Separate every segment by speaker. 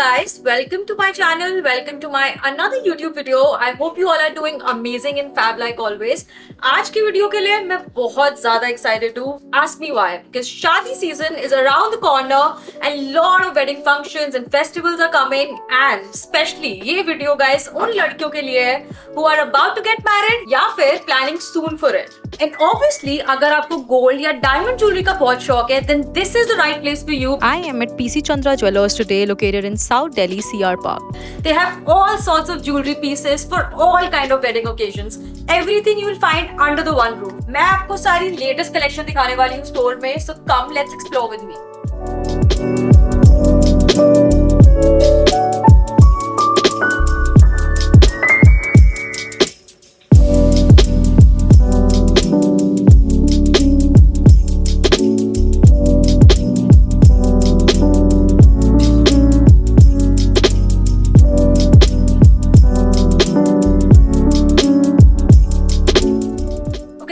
Speaker 1: guys, welcome to my channel, welcome to my another YouTube video. I hope you all are doing amazing and fab like always. आज की video के लिए मैं बहुत ज्यादा excited हूँ. Ask me why? Because शादी season is around the corner and lot of wedding functions and festivals are coming, and especially ये वीडियो guys उन लड़कियों के लिए है who are about to get married या फिर planning soon for it. And obviously अगर आपको gold या diamond jewelry का बहुत शौक है, then this is the right place for you.
Speaker 2: I am at PC Chandra Jewellers today, located in South Delhi CR Park.
Speaker 1: They have all sorts of jewelry pieces for all kind of wedding occasions. Everything you will find under the one roof. मैं आपको सारी latest collection दिखाने वाली हूँ store में, so come let's explore with me.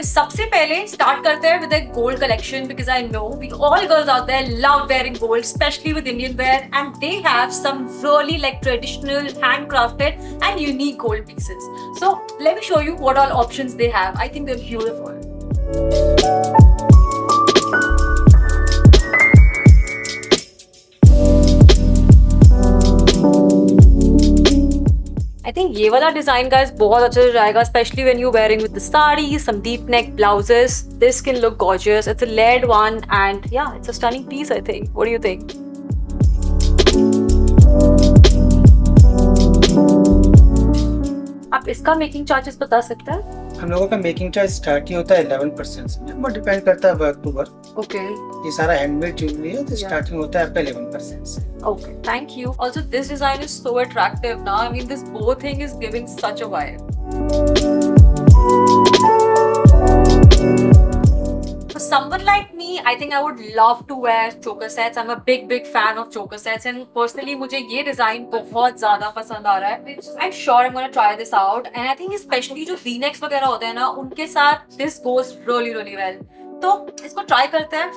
Speaker 1: सबसे पहले start करते हैं with gold collection because I know we all girls out there love wearing gold specially with Indian wear and they have some really like traditional handcrafted and unique gold pieces. So let me show you what all options they have. I think they are beautiful. I think ये वाला design guys बहुत अच्छा जाएगा, especially when you're wearing with the sari, some deep neck blouses. This can look gorgeous. It's a layered one and yeah, it's a stunning piece I think. What do you think? आप इसका making charges बता सकते हैं?
Speaker 3: हम लोगों का making charge start ही होता है 11% से, वो डिपेंड करता है वर्क टू वर्क.
Speaker 1: ओके.
Speaker 3: ये सारा हैंडमेड ज्वेलरी है तो स्टार्टिंग होता है आपका 11% से.
Speaker 1: Okay, thank you. Also, this design is so attractive now. I mean, this bow thing is giving such a vibe. For someone like me, I think I would love to wear choker sets. I'm a big fan of choker sets, and personally, मुझे ये design बहुत ज़्यादा पसंद आ रहा है. I'm sure I'm gonna try this out, and I think especially जो V-necks वगैरह होते हैं ना, उनके साथ this goes really well. तो इसको try करते हैं.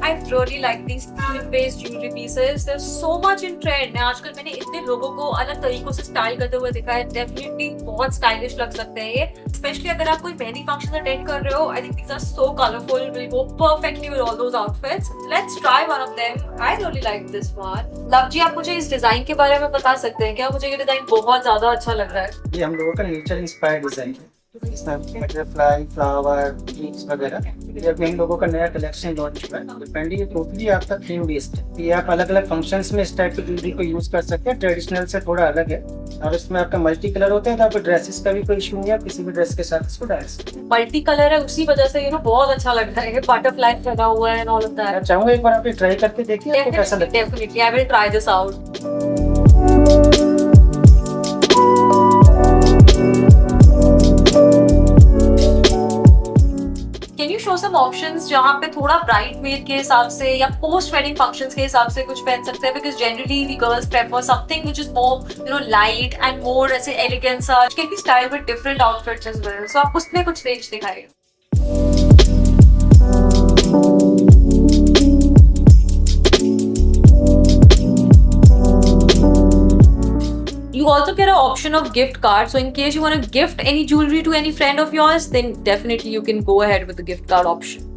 Speaker 1: I really like these theme-based jewelry pieces. There's so much in trend. आजकल मैंने इतने लोगों को अलग तरीकों से स्टाइल करते हुए देखा है. Definitely बहुत स्टाइलिश लग सकते हैं ये. Especially अगर आप कोई मेहंदी फंक्शन अटेंड कर रहे हो. I think these are so colorful. Will go perfectly with all those outfits. Let's try one of them. I really like this one. Luv ji, आप मुझे इस डिजाइन के बारे में बता सकते हैं क्या? मुझे ये डिजाइन बहुत ज्यादा अच्छा लग रहा है.
Speaker 3: ये हम लोगों का नेचर इंस्पायर्ड डिजाइन है. इसमें बटरफ्लाई, फ्लावर, लीव्स वगैरह. ये अभी हम लोगों का नया कलेक्शन लॉन्च हुआ है. डिपेंडिंग ये टोटली आपका थीम बेस्ड है. ये आप अलग अलग फंक्शंस में इस टाइप की ज्वेलरी को यूज कर सकते हैं. ट्रेडिशनल से थोड़ा अलग है और इसमें आपका मल्टी कलर होते हैं, तो आपको ड्रेसेस का भी कोई इशू नहीं है. किसी भी ड्रेस के साथ इसको डाल सकते हैं.
Speaker 1: मल्टी कलर है, उसी वजह से बहुत अच्छा लग रहा है. बटरफ्लाई लगा हुआ है एंड ऑल ऑफ दैट.
Speaker 3: मैं चाहूंगा एक बार आप ये ट्राई करके देखिए आपको कैसा लगता है.
Speaker 1: Definitely, I will try this out. Can you show some options जहाँ पे थोड़ा bridesmaid के हिसाब से या post wedding functions के हिसाब से कुछ पहन सकते हैं? Because generally the girls prefer something which is more light and more ऐसे elegant सा, which can be styled with different outfits as well. So आप उसमें कुछ range दिखाइए. You also get an option of gift card. So in case you want to gift any jewelry to any friend of yours, then definitely you can go ahead with the gift card option.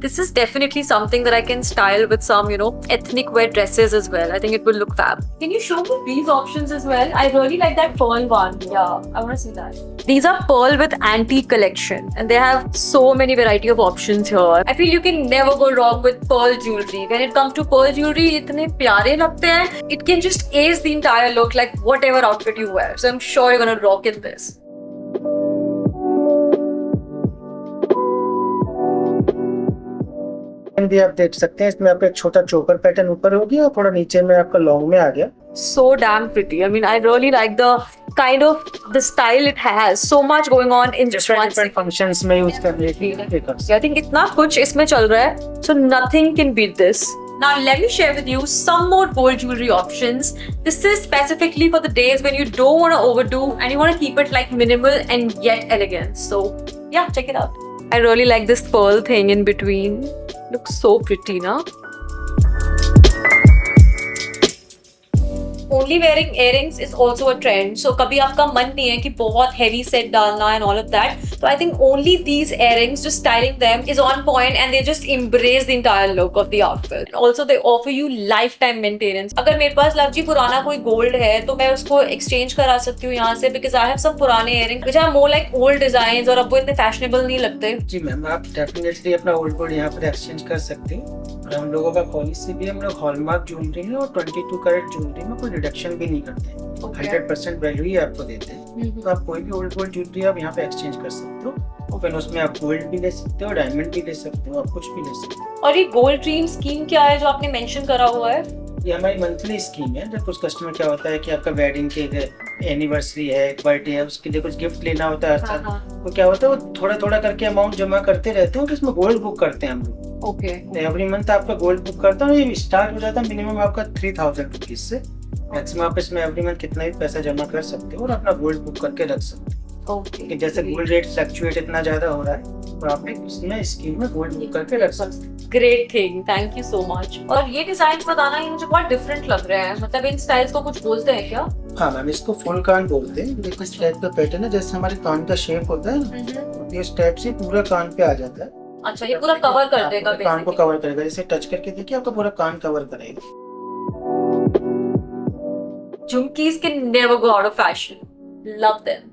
Speaker 1: This is definitely something that I can style with some, ethnic wear dresses as well. I think it will look fab. Can you show me these options as well? I really like that pearl one. Yeah, I want to see that. These are pearl with antique collection and they have so many variety of options here. I feel you can never go wrong with pearl jewelry. When it comes to pearl jewelry, इतने प्यारे लगते हैं. It can just ace the entire look like whatever outfit you wear. So I'm sure you're gonna rock in this.
Speaker 3: भी आप देख सकते हैं इसमें आपका एक छोटा चोकर पैटर्न ऊपर हो गया और थोड़ा नीचे में आपका लॉन्ग में आ गया.
Speaker 1: So damn pretty. I mean, I really like the kind of the style it has. So much going on in just one
Speaker 3: different functions में यूज करने की.
Speaker 1: I think इतना कुछ इसमें चल रहा है. So nothing can beat this. Now let me share with you some more gold jewelry options. This is specifically for the days when you don't want to overdo and you want to keep it like minimal and yet elegant. So yeah, check it out. I really like this pearl thing in between. Looks so pretty, na? Only wearing earrings is also a trend. So कभी आपका मन नहीं है कि बहुत heavy set डालना and all of that. So I think only these earrings, just styling them is on point and they just embrace the entire look of the outfit. Also they offer you lifetime maintenance. अगर मेरे पास love जी पुराना कोई gold है तो मैं उसको exchange करा सकती हूँ यहाँ से because I have some पुराने earrings which are more like old designs और अब वो इतने fashionable नहीं लगते.
Speaker 3: जी मैम, आप डेफिनेटली अपना ओल्ड गोल्ड यहाँ पर एक्सचेंज कर सकते हैं और हम लोगों का पॉलिसी भी, हम लोग हॉलमार्क ज्वेलरी में और 22 कैरेट ज्वेलरी में कोई रिडक्शन भी नहीं करते हैं. 100% वैल्यू ही आपको देते हैं. तो आप कोई भी ओल्ड गोल्ड ज्वेलरी आप यहाँ पे एक्सचेंज कर सकते हो और फिर उसमें आप गोल्ड भी ले सकते हो, डायमंड भी ले सकते हो, आप कुछ भी ले सकते हो.
Speaker 1: और ये गोल्ड ड्रीम स्कीम क्या है जो आपने मेंशन करा हुआ है?
Speaker 3: ये हमारी मंथली स्कीम है. जब कुछ कस्टमर क्या होता है कि आपका वेडिंग के एनिवर्सरी है, बर्थडे है, उसके लिए कुछ गिफ्ट लेना होता है हर साल. तो क्या होता है वो थोड़ा थोड़ा करके अमाउंट जमा करते रहते हैं, इसमें गोल्ड बुक करते हैं हम लोग.
Speaker 1: ओके.
Speaker 3: एवरी मंथ आपका गोल्ड बुक करता हूँ. ये स्टार्ट हो जाता है मिनिमम आपका 3000 रुपीज से. मैक्सिमम आप इसमें एवरी मंथ कितना भी पैसा जमा कर सकते हो और अपना गोल्ड बुक करके रख सकते हो.
Speaker 1: ओके.
Speaker 3: जैसे गोल्ड रेट फ्लक्चुएट इतना ज्यादा हो रहा है तो आप इसमें स्कीम में गोल्ड बुक करके रख सकते हो.
Speaker 1: Great thing, thank you so much. और ये डिजाइन बताना, ये मुझे बहुत डिफरेंट लग रहे हैं. मतलब इन स्टाइल्स को कुछ बोलते हैं क्या?
Speaker 3: हाँ मैम, इसको फुल कान बोलते हैं. देखो इस टाइप का पैटर्न है, जैसे हमारे कान का शेप होता है तो इस टाइप से पूरा कान पे आ जाता है.
Speaker 1: अच्छा, ये पूरा कवर कर देगा
Speaker 3: कान को कवर करेगा. जैसे टच करके देखिए आपका पूरा कान कवर करेगा.
Speaker 1: झुमकीज can never go out of fashion. Love them.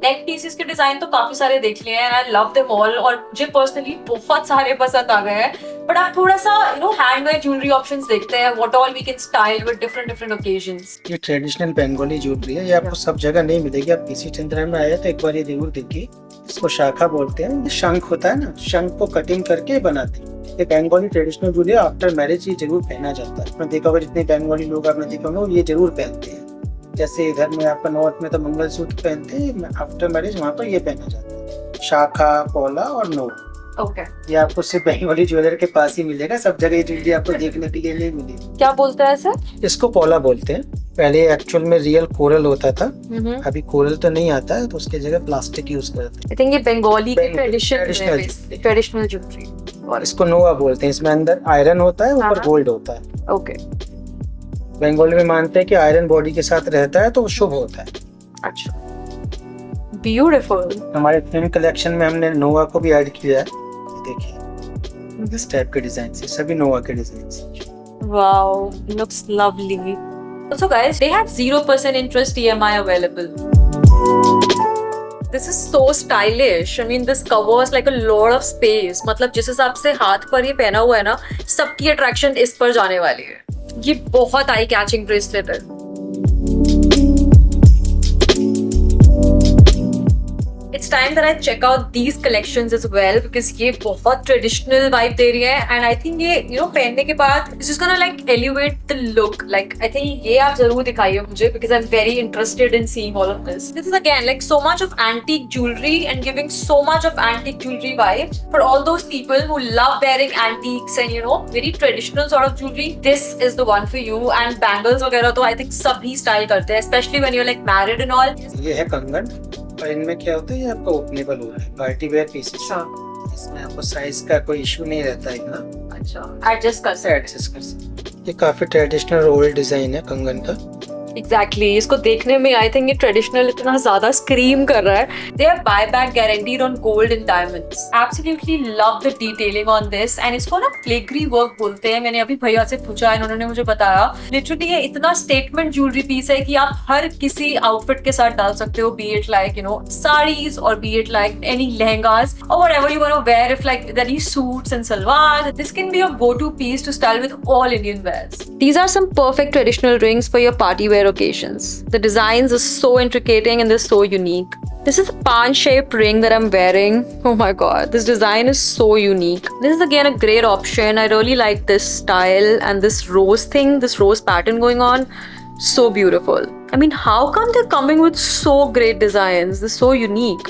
Speaker 1: Neck pieces के डिजाइन तो काफी सारे देख लिए हैं. आई लव देम ऑल और मुझे पर्सनली बहुत सारे पसंद आ गए हैं. बट आप थोड़ा सा हैंडमेड ज्वेलरी ऑप्शंस देखते हैं. What all we can style with different occasions.
Speaker 3: ये ट्रेडिशनल बंगाली ज्वेलरी है. ये आपको सब जगह नहीं मिलेगी. आप किसी चंद्रा में आए तो एक बार ये जरूर देखिए. इसको शाखा बोलते हैं. ये शंख होता है ना, शंख को कटिंग करके बनाते हैं. ये Bengali traditional jewellery after marriage ये जरूर पहना जाता है. आपने देखा होगा जितने बंगाली लोग आपने देखा होगा ये जरूर पहनते हैं. जैसे इधर में आपका नॉर्थ में तो मंगलसूत्र पहनते हैं, आफ्टर मैरिज वहाँ पर ये पहना जाता है. शाखा, पौला और नोट.
Speaker 1: ओके.
Speaker 3: ये आपको सिर्फ बंगाली ज्वेलर के पास ही मिलेगा. सब जगह ये ज्वेलरी आपको देखने के लिए नहीं मिलेगी.
Speaker 1: क्या बोलता है सर?
Speaker 3: इसको पौला बोलते हैं. पहले एक्चुअल में रियल कोरल होता था. अभी कोरल तो नहीं आता है तो उसकी जगह प्लास्टिक यूज करते हैं.
Speaker 1: आई थिंक ये बंगाली की ट्रेडिशनल ज्वेलरी.
Speaker 3: और इसको नोवा बोलते हैं. इसमें अंदर आयरन होता है, ऊपर गोल्ड होता है.
Speaker 1: ओके.
Speaker 3: बंगाली में मानते हैं कि आयरन बॉडी के साथ रहता है तो वो शुभ होता है.
Speaker 1: अच्छा, ब्यूटीफुल.
Speaker 3: हमारे फिल्म कलेक्शन में हमने नोवा को भी ऐड किया है. देखिए इस टाइप के डिजाइन से, सभी नोवा के design.
Speaker 1: Wow, looks lovely. Also guys, they have 0% interest EMI available. This is so stylish. I mean, this covers like a lot of space. मतलब जिस हिसाब से हाथ पर ये पहना हुआ है ना, सबकी अट्रैक्शन इस पर जाने वाली है. ये बहुत आई कैचिंग ब्रेसलेट है. It's time that I check out these collections as well because ये बहुत traditional vibe दे रही है and I think ये पहनने के बाद it's just gonna like elevate the look. Like I think ये आप जरूर दिखाइए मुझे because I'm very interested in seeing all of this. This is again like so much of antique jewelry and giving so much of antique jewelry vibes for all those people who love wearing antiques and very traditional sort of jewelry. This is the one for you. And bangles वगैरह तो I think सभी style करते हैं, especially when you're like married and all.
Speaker 3: ये है कंगन और इनमें क्या होता है ये आपका ओपनेबल हो रहा है. Party wear pieces. इसमें आपको साइज का कोई इशू नहीं रहता है इतना.
Speaker 1: अच्छा, एडजस्ट कर सकते.
Speaker 3: ये काफी ट्रेडिशनल ओल्ड डिजाइन है कंगन का.
Speaker 1: Exactly. इसको देखने में आई थिंक ये ट्रेडिशनल इतना ज्यादा स्क्रीम कर रहा है. They are buyback guaranteed on gold and diamonds. Absolutely love the detailing on this and इसको ना filigree work बोलते हैं. मैंने अभी भैया से पूछा है, उन्होंने मुझे बताया. Literally ये इतना स्टेटमेंट ज्वेलरी पीस है कि आप हर किसी आउटफिट के साथ डाल सकते हो. Be it like sarees or be it like any lehengas or whatever you want to wear. If like any suits and salwars, this can be your go-to piece to style with all Indian wears. These are some perfect traditional rings for your party wear occasions. The designs are so intricate and they're so unique. This is a pan-shaped ring that I'm wearing. Oh my god, this design is so unique. This is again a great option. I really like this style and this rose thing, this rose pattern going on. So beautiful. I mean, how come they're coming with so great designs? They're so unique.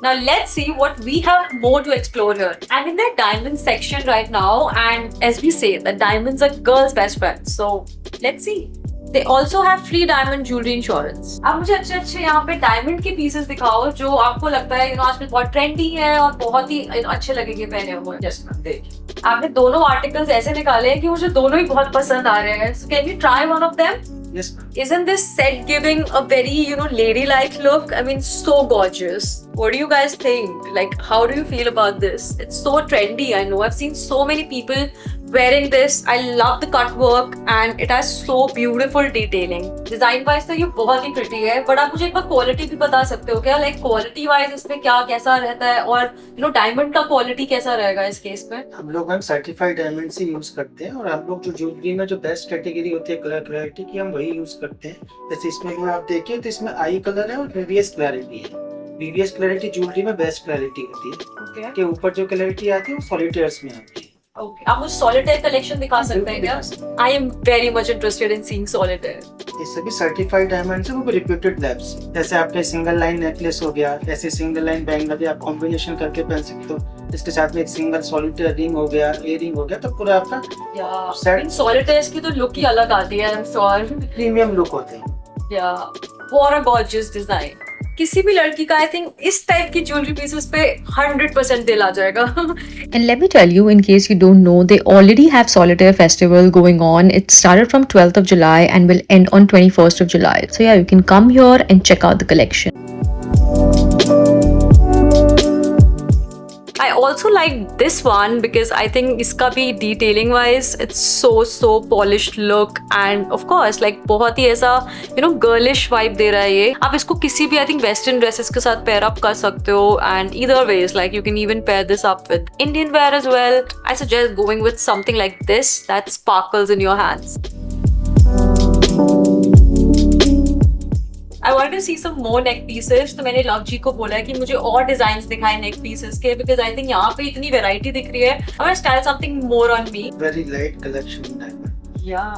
Speaker 1: Now let's see what we have more to explore here. I'm in the diamond section right now, and as we say, the diamonds are girls' best friend. So let's see. They also have free diamond jewelry insurance. आप मुझे अच्छे यहाँ पे diamond के pieces दिखाओ जो आपको लगता है आजकल बहुत ट्रेंडी है और बहुत ही अच्छे लगेंगे पहने हुए। देखिए आपने दोनों आर्टिकल्स ऐसे निकाले हैं कि मुझे दोनों ही बहुत पसंद आ रहे हैं। So can you try one of them?
Speaker 3: Yes.
Speaker 1: Isn't this set giving a very, ladylike look? I mean, so gorgeous. What do you guys think? Like, how do you feel about this? It's so trendy, I know. I've seen so many people wearing this. I love the cut work and it has so beautiful detailing. Design wise तो ये बहुत ही pretty है, but आप मुझे एक बार quality भी बता सकते हो क्या? Like quality wise इसमें क्या कैसा रहता है और diamond का quality कैसा रहेगा इस केस में?
Speaker 3: हम लोग सर्टिफाइड डायमंड से यूज करते हैं और हम लोग जो ज्वेलरी में जो बेस्ट कैटेगरी होती है कलर क्लैरिटी की हम वही यूज करते हैं। जैसे इसमें अगर आप देखिए तो इसमें आई कलर है और वीवीएस क्लैरिटी है। वीवीएस क्लैरिटी ज्वेलरी में बेस्ट क्लैरिटी होती है।
Speaker 1: Okay.
Speaker 3: के ऊपर जो क्लैरिटी आती है वो सॉलिटेयर्स में आती है।
Speaker 1: Okay. आप मुझे solitaire collection दिखा सकते हैं क्या? I am very much interested in seeing solitaire.
Speaker 3: ये सभी सर्टिफाइड डायमंड है वो रिप्यूटेड लैब्स। जैसे आपके सिंगल लाइन नेकलेस हो गया, ऐसे सिंगल लाइन बैंगल भी आप कॉम्बिनेशन करके पहन सकते हो। इसके साथ में एक सिंगल सॉलिटेयर रिंग हो गया, इयररिंग हो गया, तो पूरा आपका
Speaker 1: सेट solitaires की तो लुक ही अलग आती है। I'm sure.
Speaker 3: प्रीमियम लुक होते हैं।
Speaker 1: Yeah. What a gorgeous design. किसी भी लड़की का आई थिंक इस टाइप की ज्वेलरी पीसेस पे 100% दिल आ जाएगा।
Speaker 2: And let me tell you, in case you don't know, they already have Solitaire Festival going on. It started from 12th of July and will end on 21st of July. So yeah, you can come here and check out the collection.
Speaker 1: I also like this one because I think इसका भी detailing wise it's so polished look and of course like बहुत ही ऐसा girlish vibe दे रहा है ये। आप इसको किसी भी I think western dresses के साथ pair up कर सकते हो and either ways like you can even pair this up with Indian wear as well. I suggest going with something like this that sparkles in your hands. I wanted to see some more neck pieces, तो मैंने love जी को बोला है कि मुझे और designs दिखाएं नेक pieces के because I think यहाँ पे इतनी वैरायटी दिख रही है। I want to style something more on me.
Speaker 3: Very light collection diamond.
Speaker 1: Yeah.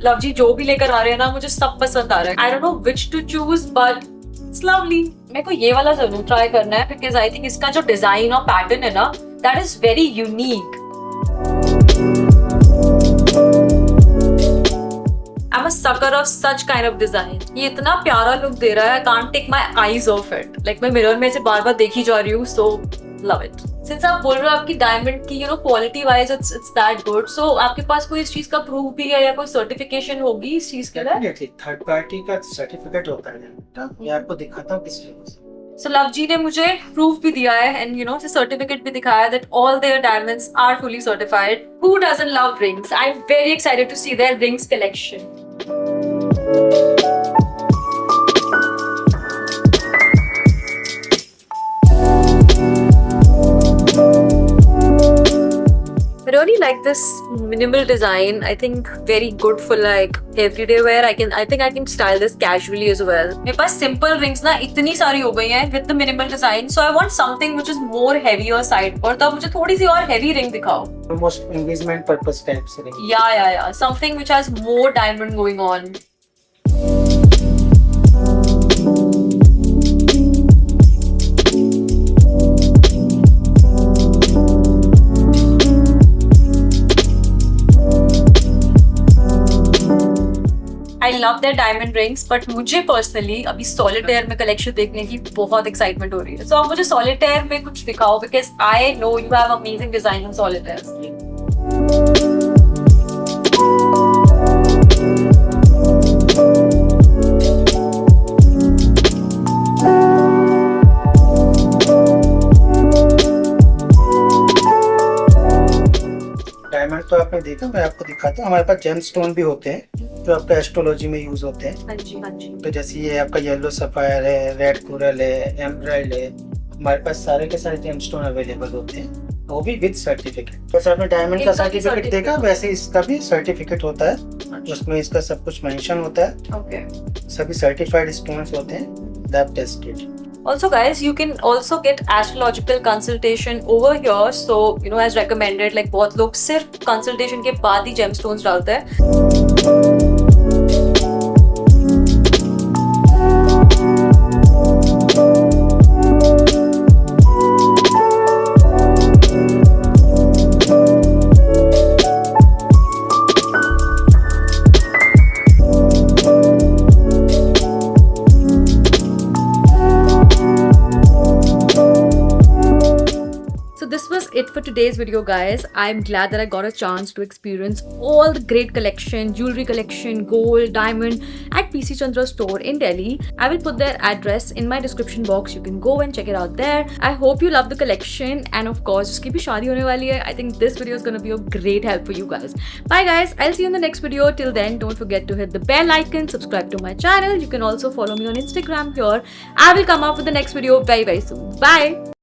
Speaker 1: Luv ji जो भी लेकर आ रहे हैं ना मुझे सब पसंद आ रहा है। I don't know which to choose but it's lovely. मेरे को ये वाला जरूर ट्राई करना है because I think इसका जो डिजाइन और पैटर्न है ना that is very unique. I'm a sucker of such kind of design. ये इतना प्यारा लुक दे रहा है, I can't take my eyes off it. Like मैं मिरर में से बार बार देखी जा रही हूँ, so love it. Since आप बोल रहे हो आपकी डायमंड की quality wise it's that good, so आपके पास कोई इस चीज का प्रूफ भी है या कोई सर्टिफिकेशन होगी इस चीज के लिए?
Speaker 3: थर्ड पार्टी का सर्टिफिकेट होता है, मैं आपको दिखाता हूँ किस तरह से।
Speaker 1: So लव जी ने मुझे प्रूफ भी दिया है and सर्टिफिकेट भी दिखाया that all their diamonds are fully certified. Who doesn't love rings? I'm very excited to see their rings collection. I really like this minimal design. I think very good for like everyday wear. I think I can style this casually as well. मेरे पास simple rings ना इतनी सारी हो गई हैं with the minimal design. So I want something which is more heavier side पर। तो आप मुझे थोड़ी सी और heavy ring दिखाओ।
Speaker 3: Almost engagement purpose type से ring.
Speaker 1: Yeah. Something which has more diamond going on. I love their diamond rings, but मुझे personally अभी solitaire में collection देखने की बहुत excitement हो रही है। So आप मुझे solitaire में कुछ दिखाओ because I know you have amazing design on solitaires.
Speaker 3: Diamond तो आपने देखा, मैं आपको दिखाता हूँ। हमारे पास जेमस्टोन भी होते हैं जो आपका एस्ट्रोलॉजी में यूज होते हैं।
Speaker 1: हाँ जी।
Speaker 3: तो जैसे ये आपका येलो सफायर है, रेड कोरल है, एमराल्ड है, हमारे पास सारे के सारे जेमस्टोन अवेलेबल होते हैं, वो भी विद सर्टिफिकेट। जैसे आपने डायमंड का सर्टिफिकेट देखा वैसे इसका भी सर्टिफिकेट होता है, उसमें इसका सब कुछ मेंशन होता है।
Speaker 1: Okay.
Speaker 3: सभी सर्टिफाइड स्टोन्स होते हैं, lab tested.
Speaker 1: Also guys, you can also get astrological consultation over here. So, as recommended, like बहुत लोग सिर्फ consultation के बाद ही gemstones डालते हैं। it for today's video, guys. I'm glad that I got a chance to experience all the great collection, jewelry collection, gold, diamond at PC Chandra store in Delhi. I will put their address in my description box. You can go and check it out there. I hope you love the collection, and of course, जिसकी भी शादी होने वाली है, I think this video is gonna be a great help for you guys. Bye guys, I'll see you in the next video. Till then, don't forget to hit the bell icon, subscribe to my channel. You can also follow me on Instagram here. I will come up with the next video very soon. Bye.